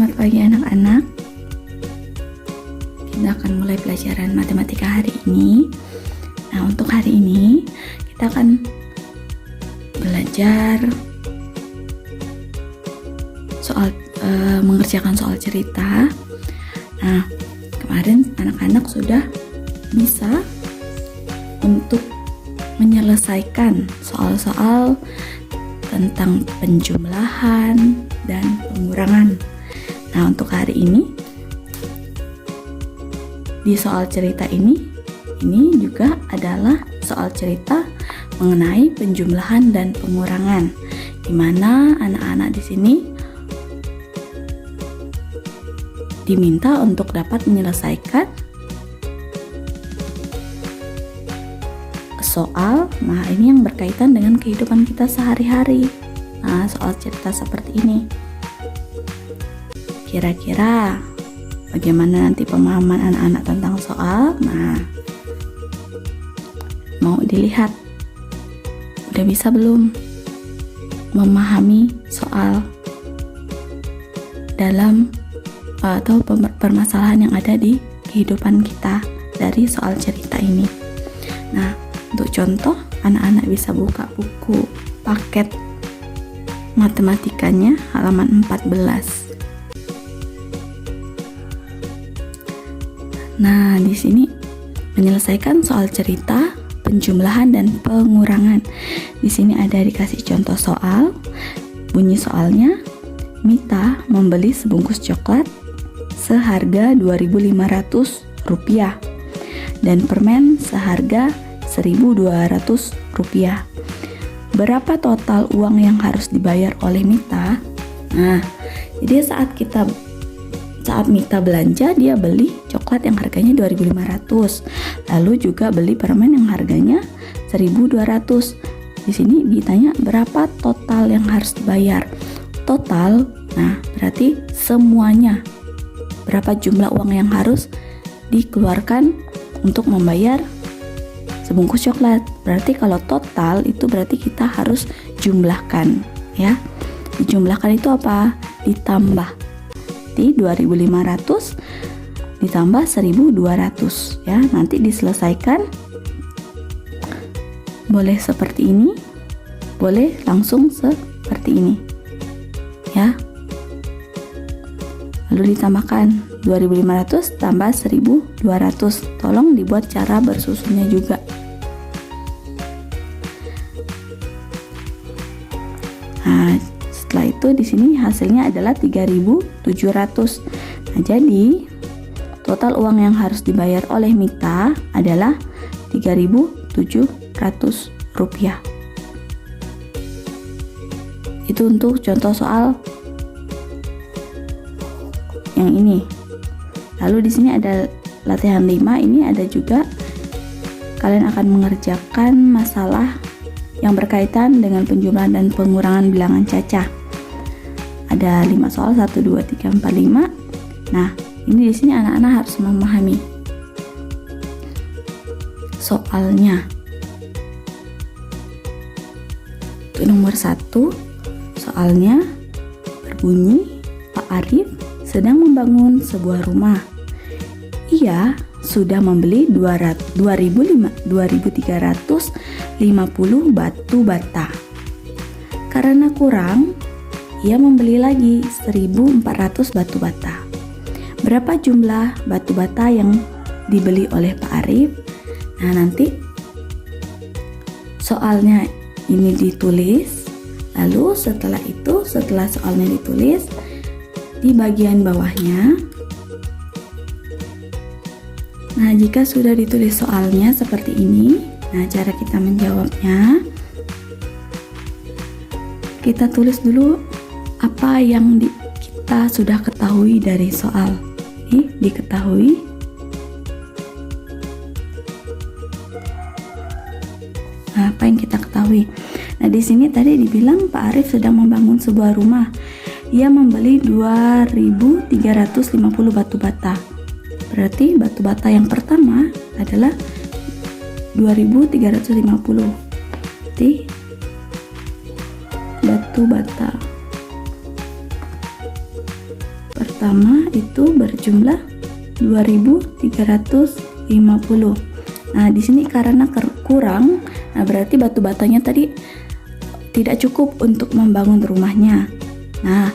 Selamat pagi anak-anak. Kita akan mulai pelajaran matematika hari ini. Nah, untuk hari ini kita akan belajar mengerjakan soal cerita. Nah, kemarin anak-anak sudah bisa untuk menyelesaikan soal-soal tentang penjumlahan dan pengurangan. Nah, untuk hari ini di soal cerita ini juga adalah soal cerita mengenai penjumlahan dan pengurangan, di mana anak-anak di sini diminta untuk dapat menyelesaikan soal. Nah, ini yang berkaitan dengan kehidupan kita sehari-hari. Nah, soal cerita seperti ini. Kira-kira bagaimana nanti pemahaman anak-anak tentang soal? Nah, mau dilihat udah bisa belum memahami soal dalam atau permasalahan yang ada di kehidupan kita dari soal cerita ini. Nah, untuk contoh, anak-anak bisa buka buku paket matematikanya halaman 14. Nah, di sini menyelesaikan soal cerita penjumlahan dan pengurangan. Di sini ada dikasih contoh soal. Bunyi soalnya, Mita membeli sebungkus coklat seharga Rp2.500 dan permen seharga Rp1.200. Berapa total uang yang harus dibayar oleh Mita? Nah, jadi saat Mita belanja, dia beli coklat yang harganya Rp2.500, lalu juga beli permen yang harganya Rp1.200. Di sini ditanya berapa total yang harus dibayar. Total, nah berarti semuanya. Berapa jumlah uang yang harus dikeluarkan untuk membayar sebungkus coklat. Berarti kalau total itu berarti kita harus jumlahkan, ya. Dijumlahkan itu apa? Ditambah. Di 2.500 ditambah 1.200, ya. Nanti diselesaikan. Boleh seperti ini, boleh langsung seperti ini, ya. Lalu ditambahkan 2.500 tambah 1.200. Tolong dibuat cara bersusunnya juga. Nah, setelah itu di sini hasilnya adalah 3.700. Nah, jadi total uang yang harus dibayar oleh Mita adalah Rp3.700. Itu untuk contoh soal yang ini. Lalu di sini ada latihan 5, ini ada juga kalian akan mengerjakan masalah yang berkaitan dengan penjumlahan dan pengurangan bilangan cacah. Ada 5 soal, 1, 2, 3, 4, 5. Nah, ini di sini anak-anak harus memahami soalnya. Untuk nomor 1, soalnya berbunyi, Pak Arif sedang membangun sebuah rumah. Ia sudah membeli 2.350 batu bata. Karena kurang, ia membeli lagi 1.400 batu bata. Berapa jumlah batu bata yang dibeli oleh Pak Arif? Nah, nanti soalnya ini ditulis. Lalu setelah soalnya ditulis, di bagian bawahnya, nah jika sudah ditulis soalnya seperti ini, nah cara kita menjawabnya, kita tulis dulu apa yang kita sudah ketahui dari soal ini. Diketahui, nah, apa yang kita ketahui. Nah, di sini tadi dibilang Pak Arif sedang membangun sebuah rumah. Ia membeli 2.350 batu bata. Berarti batu bata yang pertama adalah 2.350. Berarti batu bata pertama itu berjumlah 2.350. Nah, di sini karena kurang, nah berarti batu batanya tadi tidak cukup untuk membangun rumahnya. Nah,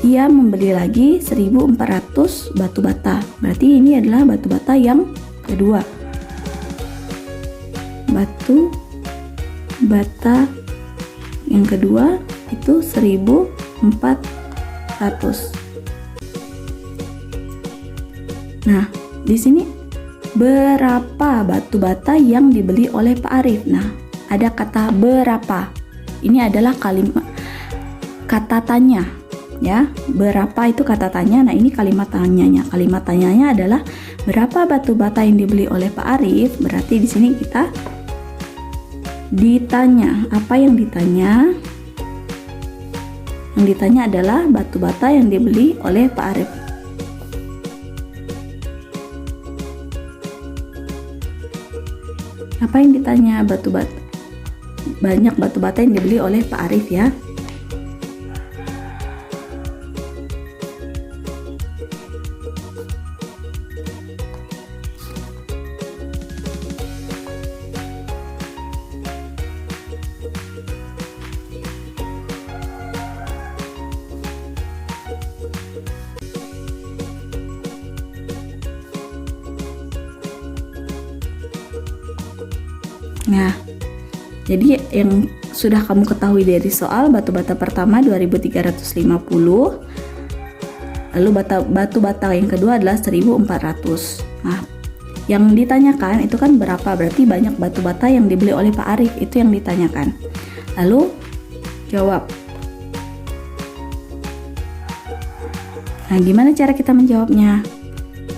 ia membeli lagi 1.400 batu bata. Berarti ini adalah batu bata yang kedua. Batu bata yang kedua itu 1.400. Nah, di sini berapa batu bata yang dibeli oleh Pak Arif? Nah, ada kata berapa. Ini adalah kalimat kata tanya, ya. Berapa itu kata tanya. Nah, ini kalimat tanyanya. Kalimat tanyanya adalah berapa batu bata yang dibeli oleh Pak Arif. Berarti di sini kita ditanya. Apa yang ditanya? Yang ditanya adalah batu bata yang dibeli oleh Pak Arif. Apa yang ditanya? Batu bata. Banyak batu bata yang dibeli oleh Pak Arif, ya. Nah, jadi yang sudah kamu ketahui dari soal, batu bata pertama 2.350, lalu batu bata yang kedua adalah 1.400. Nah, yang ditanyakan itu kan berapa, berarti banyak batu bata yang dibeli oleh Pak Arif, itu yang ditanyakan. Lalu jawab. Nah, gimana cara kita menjawabnya?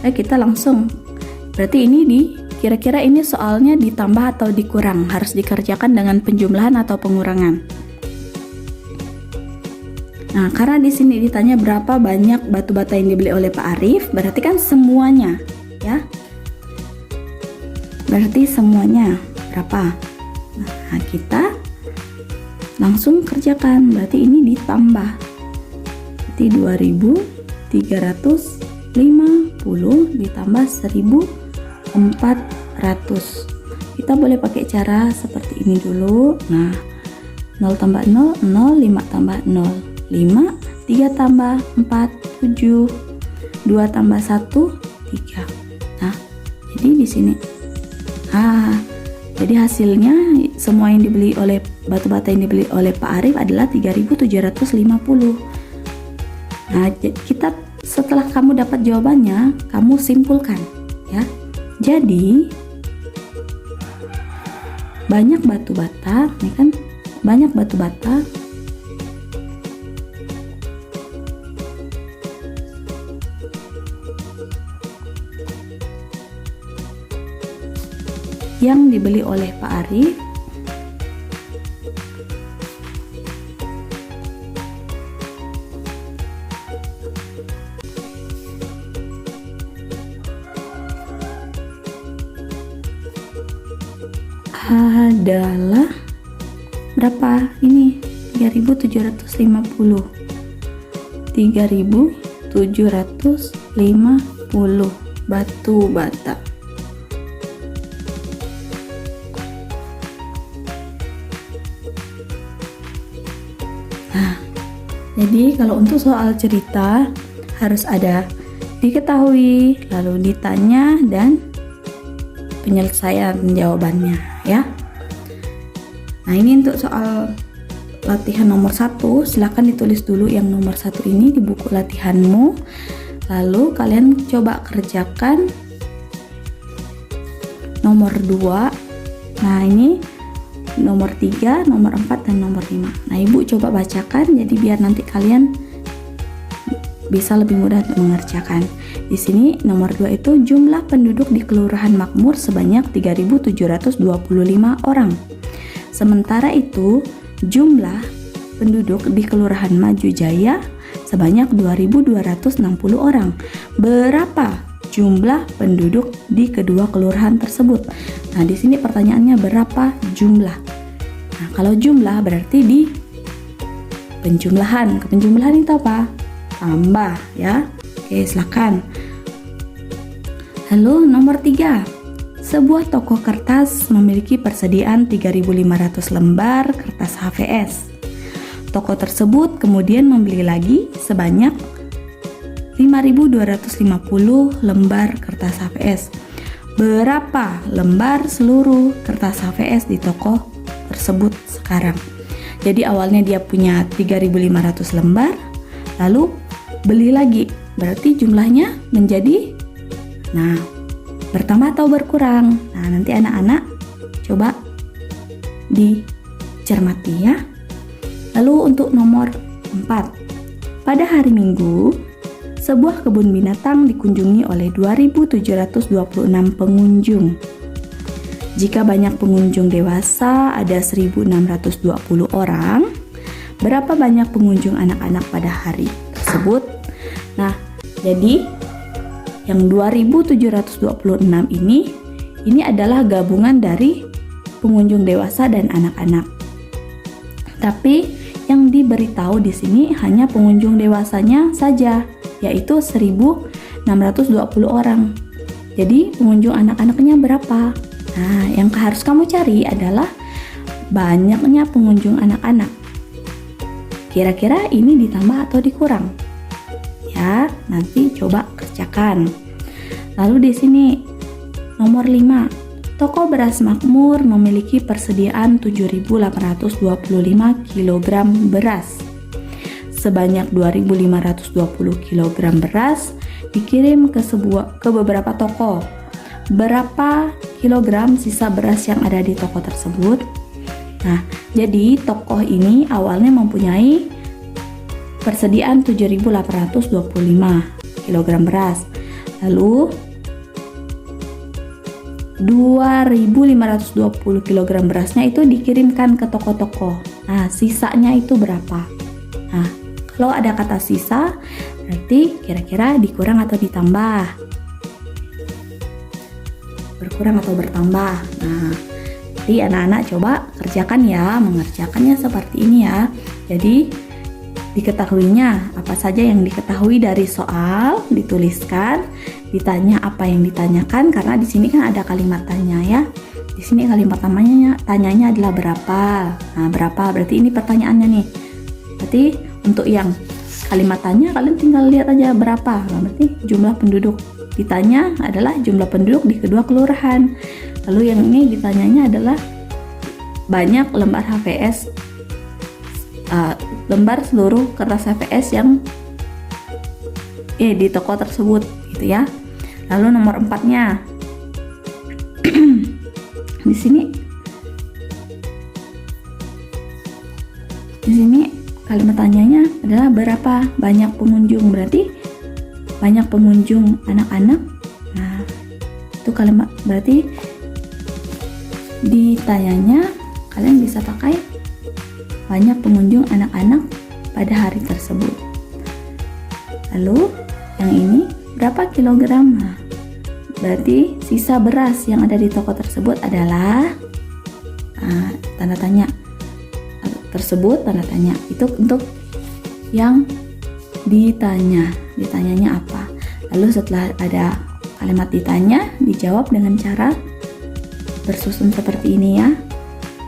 Kita langsung, berarti ini kira-kira ini soalnya ditambah atau dikurang, harus dikerjakan dengan penjumlahan atau pengurangan. Nah, karena di sini ditanya berapa banyak batu bata yang dibeli oleh Pak Arif, berarti kan semuanya, ya. Berarti semuanya berapa? Nah, kita langsung kerjakan. Berarti ini ditambah. Berarti 2.350 ditambah 1.400. Kita boleh pakai cara seperti ini dulu. Nah, 0 tambah 0, 0, 5 tambah 0, 5, 3 tambah 4, 7, 2 tambah 1, 3. Nah, jadi di sini. Jadi hasilnya semua yang dibeli oleh batu bata yang dibeli oleh Pak Arif adalah 3.750. Nah, kita setelah kamu dapat jawabannya, kamu simpulkan, ya. Jadi banyak batu bata, ini kan banyak batu bata yang dibeli oleh Pak Arif adalah berapa? Ini 3.750. 3.750 batu bata. Nah, jadi kalau untuk soal cerita harus ada diketahui, lalu ditanya, dan penyelesaian jawabannya, ya. Nah, ini untuk soal latihan nomor 1. Silahkan ditulis dulu yang nomor 1 ini di buku latihanmu, lalu kalian coba kerjakan nomor 2. Nah, ini nomor 3, nomor 4, dan nomor 5. Nah, Ibu coba bacakan, jadi biar nanti kalian bisa lebih mudah untuk mengerjakan. Di sini nomor 2 itu jumlah penduduk di Kelurahan Makmur sebanyak 3.725 orang. Sementara itu, jumlah penduduk di Kelurahan Maju Jaya sebanyak 2.260 orang. Berapa jumlah penduduk di kedua kelurahan tersebut? Nah, di sini pertanyaannya berapa jumlah? Nah, kalau jumlah berarti di penjumlahan. Penjumlahan itu apa? tambah ya. Oke, silakan. Lalu nomor 3. Sebuah toko kertas memiliki persediaan 3.500 lembar kertas HVS. Toko tersebut kemudian membeli lagi sebanyak 5.250 lembar kertas HVS. Berapa lembar seluruh kertas HVS di toko tersebut sekarang? Jadi awalnya dia punya 3.500 lembar, lalu beli lagi. Berarti jumlahnya menjadi, bertambah atau berkurang? Nah, nanti anak-anak coba dicermati ya. Lalu untuk nomor 4. Pada hari Minggu, sebuah kebun binatang dikunjungi oleh 2.726 pengunjung. Jika banyak pengunjung dewasa ada 1.620 orang, berapa banyak pengunjung anak-anak pada hari tersebut? Nah, jadi yang 2.726 ini adalah gabungan dari pengunjung dewasa dan anak-anak. Tapi yang diberitahu di sini hanya pengunjung dewasanya saja, yaitu 1.620 orang. Jadi pengunjung anak-anaknya berapa? Nah, yang harus kamu cari adalah banyaknya pengunjung anak-anak. Kira-kira ini ditambah atau dikurang? Ya, nanti coba kerjakan. Lalu di sini nomor 5. Toko beras makmur memiliki persediaan 7.825 kg beras. Sebanyak 2.520 kg beras dikirim ke beberapa toko. Berapa kilogram sisa beras yang ada di toko tersebut? Nah, jadi toko ini awalnya mempunyai persediaan 7.825 kg beras. Lalu 2.520 kg berasnya itu dikirimkan ke toko-toko. Nah, sisanya itu berapa? Nah, kalau ada kata sisa, berarti kira-kira dikurang atau ditambah? Berkurang atau bertambah? Nah, jadi anak-anak coba kerjakan ya, mengerjakannya seperti ini ya. Jadi diketahuinya apa saja yang diketahui dari soal, dituliskan, ditanya apa yang ditanyakan, karena di sini kan ada kalimat tanya ya. Di sini kalimat tanyanya adalah berapa. Nah, berapa berarti ini pertanyaannya nih. Berarti untuk yang kalimat tanya kalian tinggal lihat aja berapa. Nah, berarti jumlah penduduk. Ditanya adalah jumlah penduduk di kedua kelurahan. Lalu yang ini ditanyanya adalah banyak lembar HVS, lembar seluruh kertas HVS yang di toko tersebut gitu ya. Lalu nomor 4-nya di sini kalimat tanyanya adalah berapa banyak pengunjung, berarti banyak pengunjung anak-anak. Nah, itu kalimat berarti ditanyanya kalian bisa pakai banyak pengunjung anak-anak pada hari tersebut. Lalu yang ini berapa kilogram? Nah, berarti sisa beras yang ada di toko tersebut adalah tanda tanya tersebut, tanda tanya itu untuk yang ditanyanya apa. Lalu setelah ada kalimat ditanya, dijawab dengan cara bersusun seperti ini ya.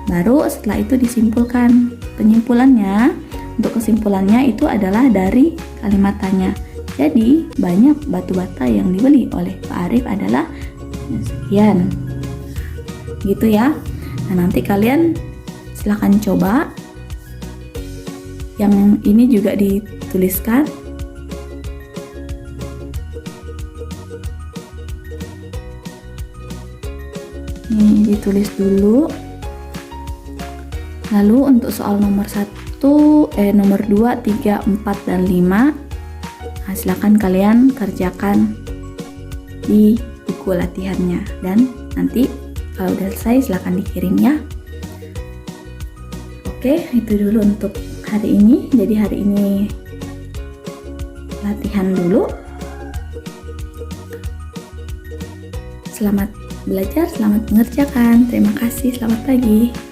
Baru setelah itu disimpulkan. Penyimpulannya, untuk kesimpulannya itu adalah dari kalimat tanya. Jadi banyak batu bata yang dibeli oleh Pak Arif adalah sekian. Gitu ya. Nah, nanti kalian silahkan coba. Yang ini juga dituliskan. Ini ditulis dulu. Lalu untuk soal nomor 2, 3, 4, dan 5, nah, silakan kalian kerjakan di buku latihannya. Dan nanti kalau udah selesai silakan dikirim ya. Oke, itu dulu untuk hari ini. Jadi hari ini latihan dulu. Selamat belajar, selamat mengerjakan. Terima kasih, selamat pagi.